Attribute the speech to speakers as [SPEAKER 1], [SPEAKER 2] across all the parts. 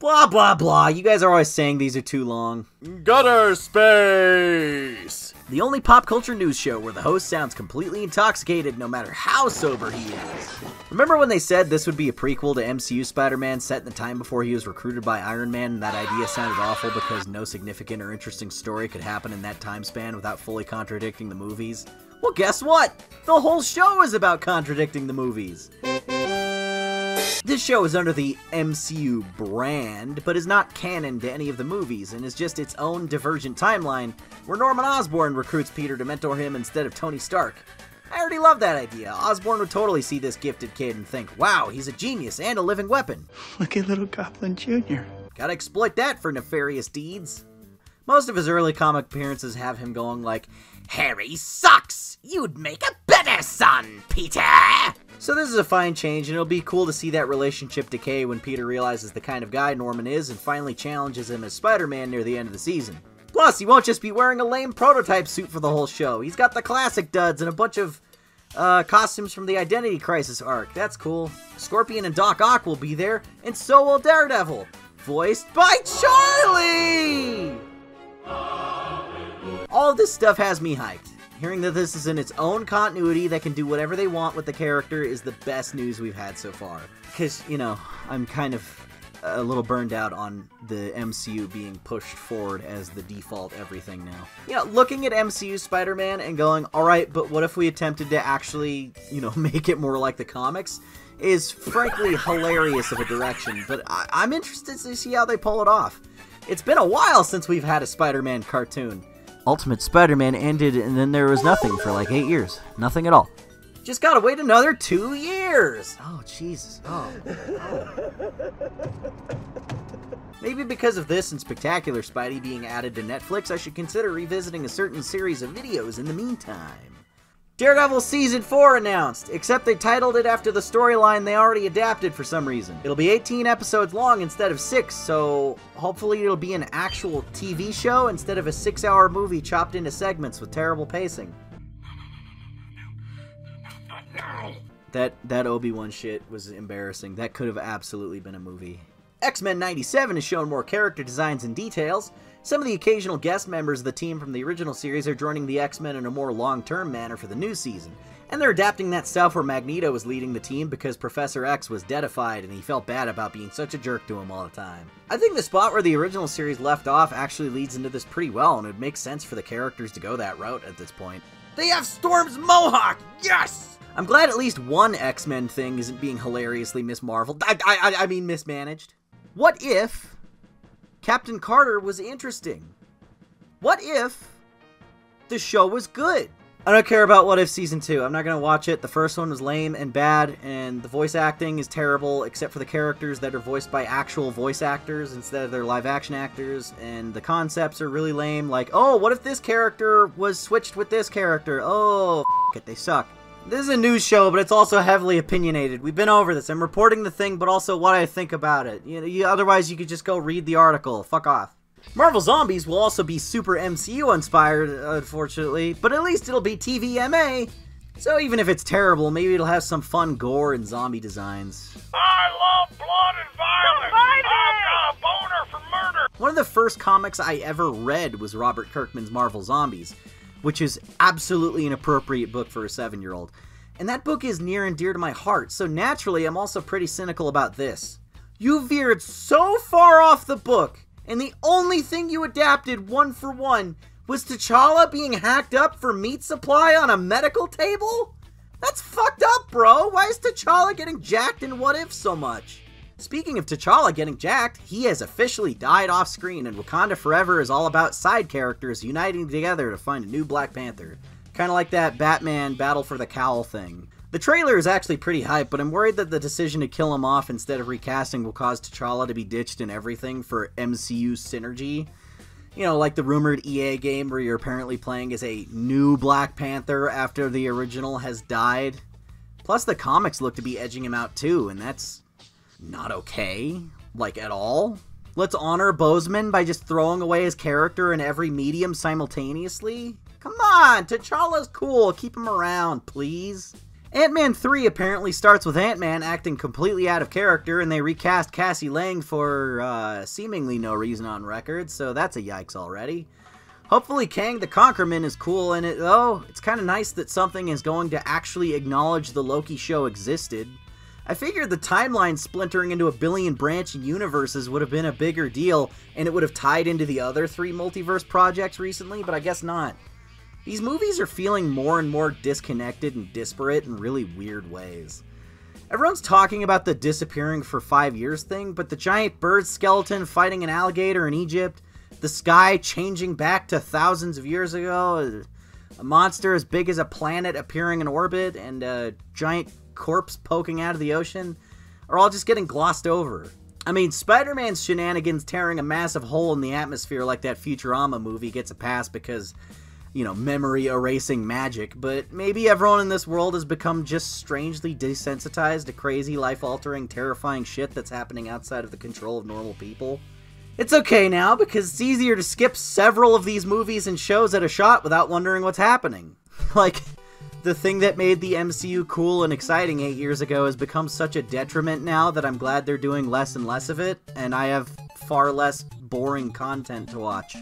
[SPEAKER 1] Blah, blah, blah. You guys are always saying these are too long.
[SPEAKER 2] Gutter space!
[SPEAKER 1] The only pop culture news show where the host sounds completely intoxicated no matter how sober he is. Remember when they said this would be a prequel to MCU Spider-Man set in the time before he was recruited by Iron Man, and that idea sounded awful because no significant or interesting story could happen in that time span without fully contradicting the movies? Well, guess what? The whole show is about contradicting the movies. This show is under the MCU brand, but is not canon to any of the movies, and is just its own divergent timeline, where Norman Osborn recruits Peter to mentor him instead of Tony Stark. I already love that idea. Osborn would totally see this gifted kid and think, wow, he's a genius and a living weapon.
[SPEAKER 3] Look at little Goblin Jr.
[SPEAKER 1] Gotta exploit that for nefarious deeds. Most of his early comic appearances have him going like, Harry sucks! You'd make a better son, Peter! So this is a fine change, and it'll be cool to see that relationship decay when Peter realizes the kind of guy Norman is and finally challenges him as Spider-Man near the end of the season. Plus, he won't just be wearing a lame prototype suit for the whole show. He's got the classic duds and a bunch of costumes from the Identity Crisis arc. That's cool. Scorpion and Doc Ock will be there, and so will Daredevil, voiced by Charlie! All of this stuff has me hyped. Hearing that this is in its own continuity that can do whatever they want with the character is the best news we've had so far. Because, you know, I'm kind of a little burned out on the MCU being pushed forward as the default everything now. You know, looking at MCU Spider-Man and going, alright, but what if we attempted to actually, you know, make it more like the comics, is frankly hilarious of a direction, but I'm interested to see how they pull it off. It's been a while since we've had a Spider-Man cartoon. Ultimate Spider-Man ended and then there was nothing for like 8 years. Nothing at all. Just gotta wait another 2 years! Oh, Jesus. Oh. Maybe because of this and Spectacular Spidey being added to Netflix, I should consider revisiting a certain series of videos in the meantime. Daredevil Season 4 announced, except they titled it after the storyline they already adapted for some reason. It'll be 18 episodes long instead of 6, so hopefully it'll be an actual TV show instead of a 6-hour movie chopped into segments with terrible pacing. That Obi-Wan shit was embarrassing. That could have absolutely been a movie. X-Men 97 has shown more character designs and details. Some of the occasional guest members of the team from the original series are joining the X-Men in a more long-term manner for the new season. And they're adapting that stuff where Magneto was leading the team because Professor X was deadified and he felt bad about being such a jerk to him all the time. I think the spot where the original series left off actually leads into this pretty well, and it would make sense for the characters to go that route at this point. They have Storm's mohawk! Yes! I'm glad at least one X-Men thing isn't being hilariously mismarveled. I mean mismanaged. What if Captain Carter was interesting? What if the show was good? I don't care about What If Season 2. I'm not going to watch it. The first one was lame and bad, and the voice acting is terrible, except for the characters that are voiced by actual voice actors instead of their live-action actors, and the concepts are really lame, like, oh, what if this character was switched with this character? Oh, f*** it, they suck. This is a news show, but it's also heavily opinionated. We've been over this. I'm reporting the thing, but also what I think about it. Otherwise, you could just go read the article. Fuck off. Marvel Zombies will also be super MCU-inspired, unfortunately, but at least it'll be TVMA. So even if it's terrible, maybe it'll have some fun gore and zombie designs.
[SPEAKER 2] I love blood and violence! I've got a boner for murder!
[SPEAKER 1] One of the first comics I ever read was Robert Kirkman's Marvel Zombies, which is absolutely an appropriate book for a 7-year-old. And that book is near and dear to my heart, so naturally I'm also pretty cynical about this. You veered so far off the book, and the only thing you adapted one for one was T'Challa being hacked up for meat supply on a medical table? That's fucked up, bro! Why is T'Challa getting jacked in What If so much? Speaking of T'Challa getting jacked, he has officially died off screen, and Wakanda Forever is all about side characters uniting together to find a new Black Panther. Kinda like that Batman Battle for the Cowl thing. The trailer is actually pretty hype, but I'm worried that the decision to kill him off instead of recasting will cause T'Challa to be ditched in everything for MCU synergy. You know, like the rumored EA game where you're apparently playing as a new Black Panther after the original has died. Plus the comics look to be edging him out too, and that's not okay, like at all. Let's honor Boseman by just throwing away his character in every medium simultaneously? Come on, T'Challa's cool, keep him around, please. Ant-Man 3 apparently starts with Ant-Man acting completely out of character, and they recast Cassie Lang for seemingly no reason on record, so that's a yikes already. Hopefully Kang the Conquerman is cool in it, though. It's kind of nice that something is going to actually acknowledge the Loki show existed. I figured the timeline splintering into a billion branching universes would have been a bigger deal, and it would have tied into the other 3 multiverse projects recently, but I guess not. These movies are feeling more and more disconnected and disparate in really weird ways. Everyone's talking about the disappearing for 5 years thing, but the giant bird skeleton fighting an alligator in Egypt, the sky changing back to thousands of years ago, a monster as big as a planet appearing in orbit, and a giant corpse poking out of the ocean are all just getting glossed over. I mean, Spider-Man's shenanigans tearing a massive hole in the atmosphere like that Futurama movie gets a pass because, you know, memory erasing magic, but maybe everyone in this world has become just strangely desensitized to crazy, life-altering, terrifying shit that's happening outside of the control of normal people. It's okay now, because it's easier to skip several of these movies and shows at a shot without wondering what's happening. Like, the thing that made the MCU cool and exciting 8 years ago has become such a detriment now that I'm glad they're doing less and less of it, and I have far less boring content to watch.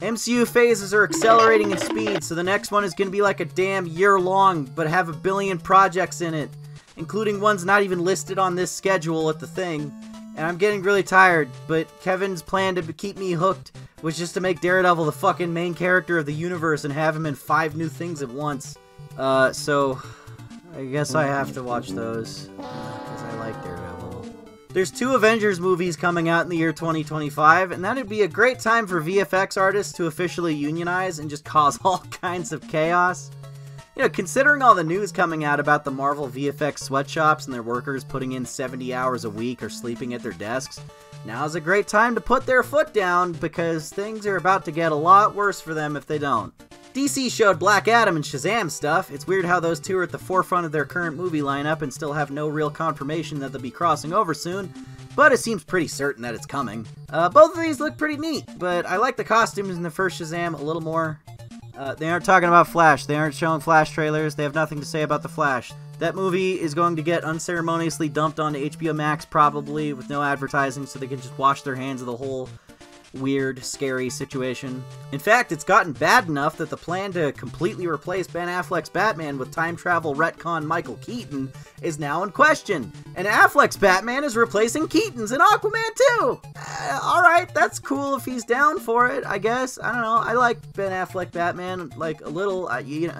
[SPEAKER 1] MCU phases are accelerating in speed, so the next one is going to be like a damn year long, but have a billion projects in it, including ones not even listed on this schedule at the thing. And I'm getting really tired, but Kevin's plan to keep me hooked was just to make Daredevil the fucking main character of the universe and have him in 5 new things at once. So I guess I have to watch those, because I like Daredevil. There's 2 Avengers movies coming out in the year 2025, and that'd be a great time for VFX artists to officially unionize and just cause all kinds of chaos. You know, considering all the news coming out about the Marvel VFX sweatshops and their workers putting in 70 hours a week or sleeping at their desks, now's a great time to put their foot down, because things are about to get a lot worse for them if they don't. DC showed Black Adam and Shazam stuff. It's weird how those 2 are at the forefront of their current movie lineup and still have no real confirmation that they'll be crossing over soon, but it seems pretty certain that it's coming. Both of these look pretty neat, but I like the costumes in the first Shazam a little more. They aren't talking about Flash. They aren't showing Flash trailers. They have nothing to say about the Flash. That movie is going to get unceremoniously dumped onto HBO Max probably with no advertising, so they can just wash their hands of the whole weird, scary situation. In fact, it's gotten bad enough that the plan to completely replace Ben Affleck's Batman with time travel retcon Michael Keaton is now in question. And Affleck's Batman is replacing Keaton's in Aquaman 2! Alright, that's cool if he's down for it, I guess. I don't know, I like Ben Affleck Batman, like, a little, you know,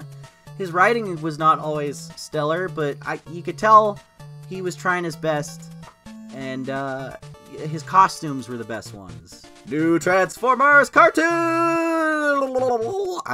[SPEAKER 1] his writing was not always stellar, but you could tell he was trying his best, and, his costumes were the best ones. New Transformers cartoon! I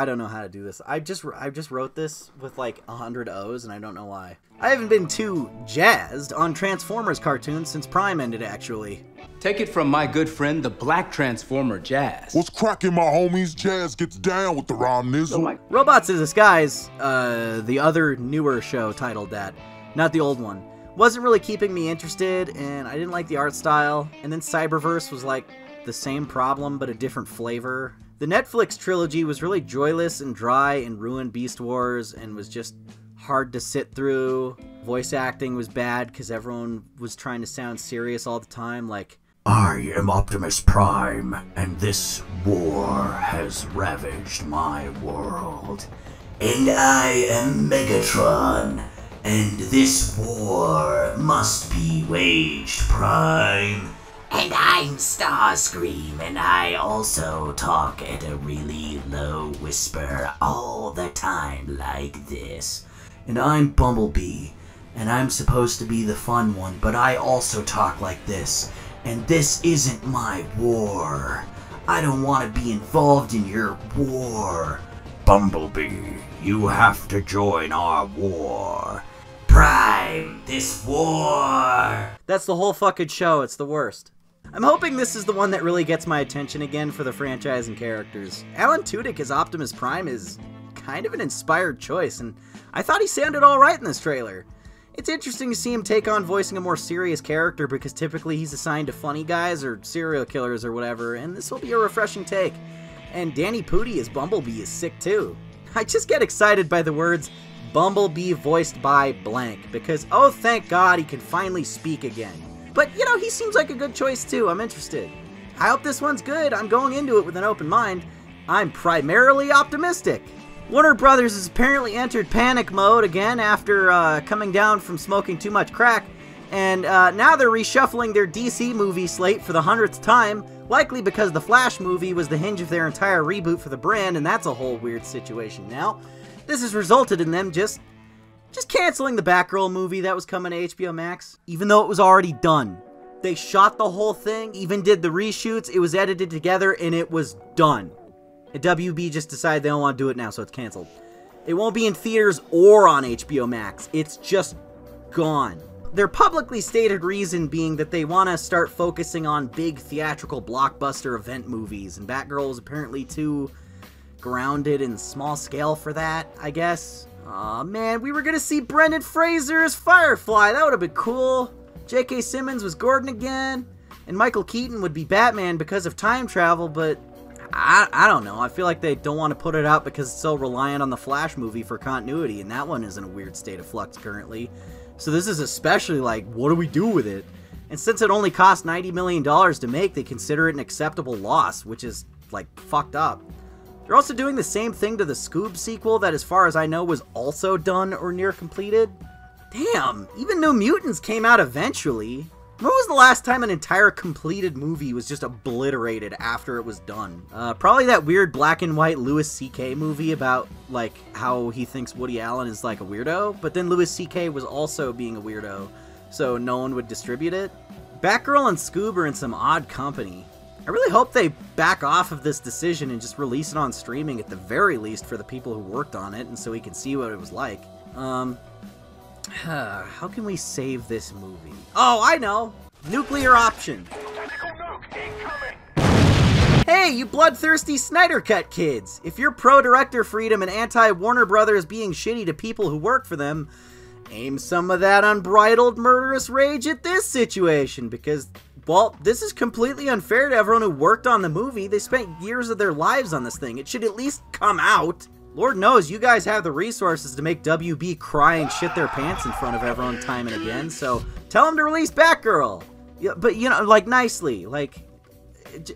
[SPEAKER 1] don't know how to do this. I just wrote this with like 100 O's and I don't know why. I haven't been too jazzed on Transformers cartoons since Prime ended, actually.
[SPEAKER 4] Take it from my good friend, the Black Transformer Jazz.
[SPEAKER 5] What's cracking, my homies? Jazz gets down with the Ron Nizzle.
[SPEAKER 1] Robots in Disguise, the other newer show titled that, not the old one, wasn't really keeping me interested, and I didn't like the art style, and then Cyberverse was like the same problem but a different flavor. The Netflix trilogy was really joyless and dry and ruined Beast Wars and was just hard to sit through. Voice acting was bad because everyone was trying to sound serious all the time, like,
[SPEAKER 6] I am Optimus Prime, and this war has ravaged my world. And I am Megatron, and this war must be waged, Prime. And I'm Starscream, and I also talk at a really low whisper all the time like this. And I'm Bumblebee, and I'm supposed to be the fun one, but I also talk like this. And this isn't my war. I don't want to be involved in your war. Bumblebee, you have to join our war. Prime, this war.
[SPEAKER 1] That's the whole fucking show. It's the worst. I'm hoping this is the one that really gets my attention again for the franchise and characters. Alan Tudyk as Optimus Prime is kind of an inspired choice, and I thought he sounded alright in this trailer. It's interesting to see him take on voicing a more serious character because typically he's assigned to funny guys or serial killers or whatever, and this will be a refreshing take. And Danny Pudi as Bumblebee is sick too. I just get excited by the words Bumblebee voiced by blank, because oh thank God he can finally speak again. But you know, he seems like a good choice too. I'm interested. I hope this one's good. I'm going into it with an open mind. I'm primarily optimistic. Warner Brothers has apparently entered panic mode again after coming down from smoking too much crack, and now they're reshuffling their DC movie slate for the 100th time, likely because the Flash movie was the hinge of their entire reboot for the brand, and that's a whole weird situation now. This has resulted in them just canceling the Batgirl movie that was coming to HBO Max, even though it was already done. They shot the whole thing, even did the reshoots, it was edited together, and it was done. And WB just decided they don't want to do it now, so it's canceled. It won't be in theaters or on HBO Max. It's just gone. Their publicly stated reason being that they want to start focusing on big theatrical blockbuster event movies, and Batgirl is apparently too grounded and small scale for that, I guess. Aw, man, we were gonna see Brendan Fraser as Firefly. That would have been cool. J.K. Simmons was Gordon again, and Michael Keaton would be Batman because of time travel, but I don't know. I feel like they don't want to put it out because it's so reliant on the Flash movie for continuity, and that one is in a weird state of flux currently. So this is especially like, what do we do with it? And since it only cost $90 million to make, they consider it an acceptable loss, which is, like, fucked up. They're also doing the same thing to the Scoob sequel that, as far as I know, was also done or near completed. Damn, even New Mutants came out eventually. When was the last time an entire completed movie was just obliterated after it was done? Probably that weird black and white Louis C.K. movie about, like, how he thinks Woody Allen is, like, a weirdo, but then Louis C.K. was also being a weirdo, so no one would distribute it. Batgirl and Scoob are in some odd company. I really hope they back off of this decision and just release it on streaming at the very least for the people who worked on it, and so we can see what it was like. How can we save this movie? Oh, I know! Nuclear option!
[SPEAKER 2] Tactical nuke incoming!
[SPEAKER 1] Hey, you bloodthirsty Snyder Cut kids! If you're pro-director freedom and anti-Warner Brothers being shitty to people who work for them, aim some of that unbridled murderous rage at this situation, because, well, this is completely unfair to everyone who worked on the movie. They spent years of their lives on this thing. It should at least come out. Lord knows you guys have the resources to make WB cry and shit their pants in front of everyone time and again, so tell them to release Batgirl. Yeah, but, you know, like, nicely. Like,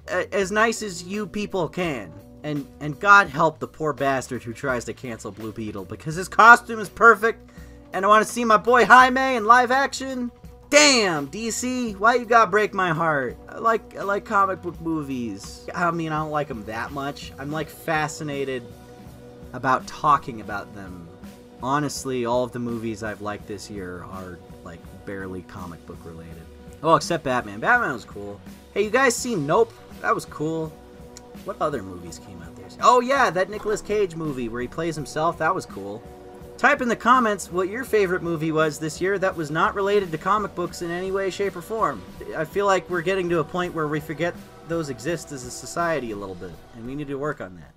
[SPEAKER 1] as nice as you people can. And God help the poor bastard who tries to cancel Blue Beetle, because his costume is perfect, and I want to see my boy Jaime in live action. Damn, DC, why you gotta break my heart? I like comic book movies. I mean, I don't like them that much. I'm, like, fascinated about talking about them. Honestly, all of the movies I've liked this year are, like, barely comic book related. Oh, except Batman. Batman was cool. Hey, you guys seen Nope? That was cool. What other movies came out there? Oh yeah, that Nicolas Cage movie where he plays himself. That was cool. Type in the comments what your favorite movie was this year that was not related to comic books in any way, shape, or form. I feel like we're getting to a point where we forget those exist as a society a little bit, and we need to work on that.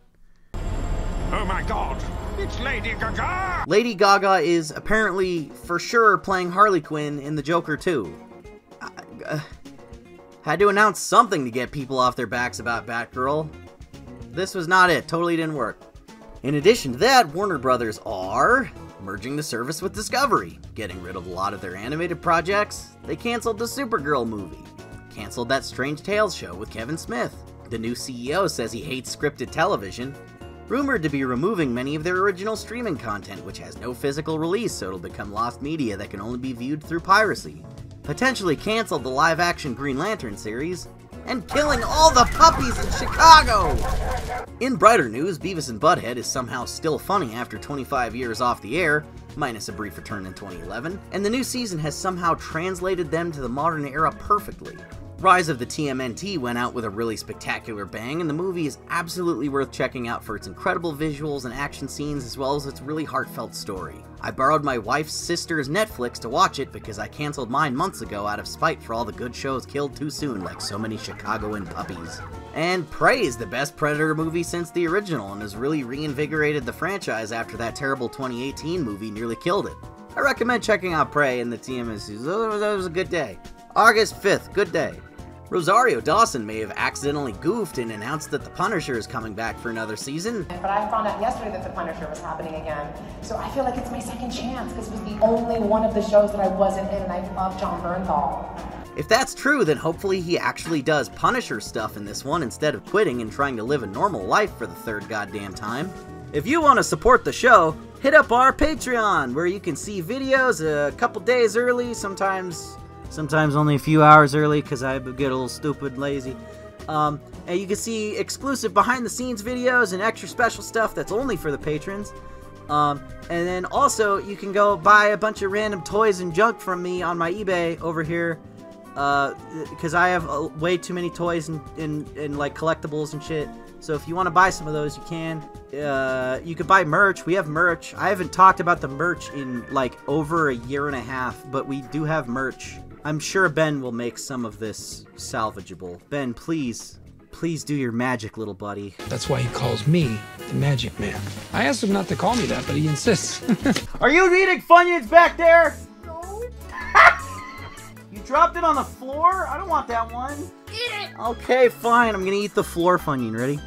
[SPEAKER 2] Oh my God! It's Lady Gaga!
[SPEAKER 1] Lady Gaga is apparently, for sure, playing Harley Quinn in The Joker 2. Had to announce something to get people off their backs about Batgirl. This was not it. Totally didn't work. In addition to that, Warner Brothers are merging the service with Discovery, getting rid of a lot of their animated projects. They canceled the Supergirl movie, canceled that Strange Tales show with Kevin Smith. The new CEO says he hates scripted television, rumored to be removing many of their original streaming content, which has no physical release, so it'll become lost media that can only be viewed through piracy. Potentially canceled the live-action Green Lantern series, and killing all the puppies in Chicago! In brighter news, Beavis and Butthead is somehow still funny after 25 years off the air, minus a brief return in 2011, and the new season has somehow translated them to the modern era perfectly. Rise of the TMNT went out with a really spectacular bang, and the movie is absolutely worth checking out for its incredible visuals and action scenes, as well as its really heartfelt story. I borrowed my wife's sister's Netflix to watch it because I canceled mine months ago out of spite for all the good shows killed too soon, like so many Chicagoan puppies. And Prey is the best Predator movie since the original, and has really reinvigorated the franchise after that terrible 2018 movie nearly killed it. I recommend checking out Prey and the TMNT. That was a good day. August 5th, good day. Rosario Dawson may have accidentally goofed and announced that The Punisher is coming back for another season.
[SPEAKER 7] But I found out yesterday that The Punisher was happening again. So I feel like it's my second chance because it was the only one of the shows that I wasn't in, and I love Jon Bernthal.
[SPEAKER 1] If that's true, then hopefully he actually does Punisher stuff in this one instead of quitting and trying to live a normal life for the third goddamn time. If you want to support the show, hit up our Patreon, where you can see videos a couple days early, sometimes only a few hours early because I get a little stupid and lazy. And you can see exclusive behind-the-scenes videos and extra special stuff that's only for the patrons. And then also, you can go buy a bunch of random toys and junk from me on my eBay over here. Because I have way too many toys and like collectibles and shit. So if you want to buy some of those, you can. You could buy merch. We have merch. I haven't talked about the merch in like over a year and a half, but we do have merch. I'm sure Ben will make some of this salvageable. Ben, please do your magic, little buddy.
[SPEAKER 8] That's why he calls me the Magic Man. I asked him not to call me that, but he insists.
[SPEAKER 1] Are you eating Funyuns back there? No. You dropped it on the floor? I don't want that one. Eat it! Okay, fine. I'm gonna eat the floor Funyun. Ready?